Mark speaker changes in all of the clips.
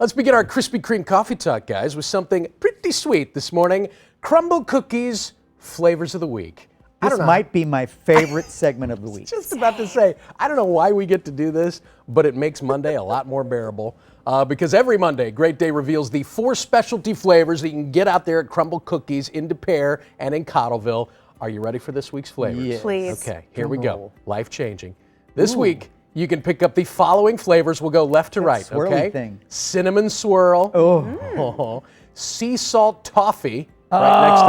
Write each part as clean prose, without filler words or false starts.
Speaker 1: Let's begin our Krispy Kreme coffee talk, guys, with something pretty sweet this morning. Crumbl cookies, flavors of the week.
Speaker 2: This might be my favorite segment of the week.
Speaker 1: Just about to say, I don't know why we get to do this, but it makes Monday a lot more bearable. Because every Monday, Great Day reveals the 4 specialty flavors that you can get out there at Crumbl Cookies in Des Peres and in Cottleville. Are you ready for this week's flavors?
Speaker 2: Yes.
Speaker 3: Please.
Speaker 1: Okay, here we go. Life-changing. This week, you can pick up the following flavors. We'll go left to right,
Speaker 2: swirly
Speaker 1: okay?
Speaker 2: thing.
Speaker 1: Cinnamon swirl.
Speaker 2: Oh.
Speaker 1: Sea salt toffee. Right next to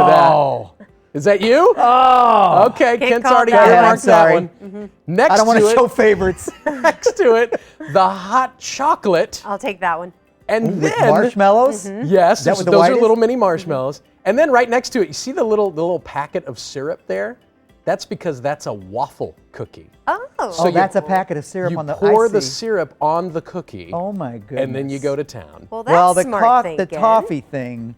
Speaker 1: that. Is that you?
Speaker 2: Oh.
Speaker 1: Okay,
Speaker 3: Can't
Speaker 1: Kent's
Speaker 3: call
Speaker 1: already
Speaker 3: that.
Speaker 1: earmarked that
Speaker 2: Sorry.
Speaker 1: one. Next
Speaker 2: I don't want
Speaker 1: to
Speaker 2: to
Speaker 1: it,
Speaker 2: show favorites.
Speaker 1: next to it, the hot chocolate.
Speaker 3: I'll take that one.
Speaker 1: And
Speaker 2: With
Speaker 1: then
Speaker 2: marshmallows?
Speaker 1: yes,
Speaker 2: that what the
Speaker 1: those
Speaker 2: white
Speaker 1: are
Speaker 2: is?
Speaker 1: little mini marshmallows. And then right next to it, you see the little packet of syrup there? That's because that's a waffle cookie.
Speaker 3: Oh.
Speaker 1: So you-
Speaker 2: That's a packet of syrup
Speaker 1: You
Speaker 2: on the
Speaker 1: pour
Speaker 2: I
Speaker 1: the
Speaker 2: see.
Speaker 1: syrup on the cookie.
Speaker 2: Oh my goodness.
Speaker 1: And then you go to town.
Speaker 3: Well, that's
Speaker 2: Well, the
Speaker 3: smart thinking.
Speaker 2: the toffee thing.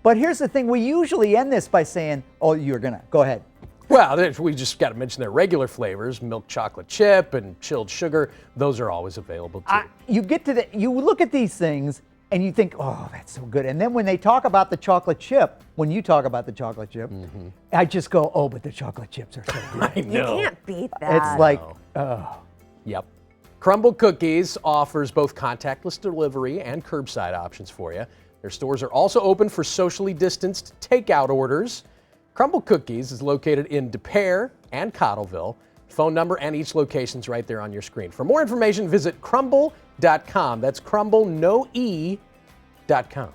Speaker 2: But here's the thing, we usually end this by saying, oh, you're gonna, go ahead.
Speaker 1: Well, we just got to mention their regular flavors, milk chocolate chip and chilled sugar. Those are always available too.
Speaker 2: You look at these things and you think, oh, that's so good. And then when they talk about the chocolate chip, when you talk about the chocolate chip, I just go, oh, but the chocolate chips are so good.
Speaker 1: I
Speaker 3: You
Speaker 1: know.
Speaker 3: can't beat that.
Speaker 2: It's like,
Speaker 1: Yep. Crumbl Cookies offers both contactless delivery and curbside options for you. Their stores are also open for socially distanced takeout orders. Crumbl Cookies is located in Des Peres and Cottleville. Phone number and each location's right there on your screen. For more information, visit crumbl.com. That's Crumbl, no E.com.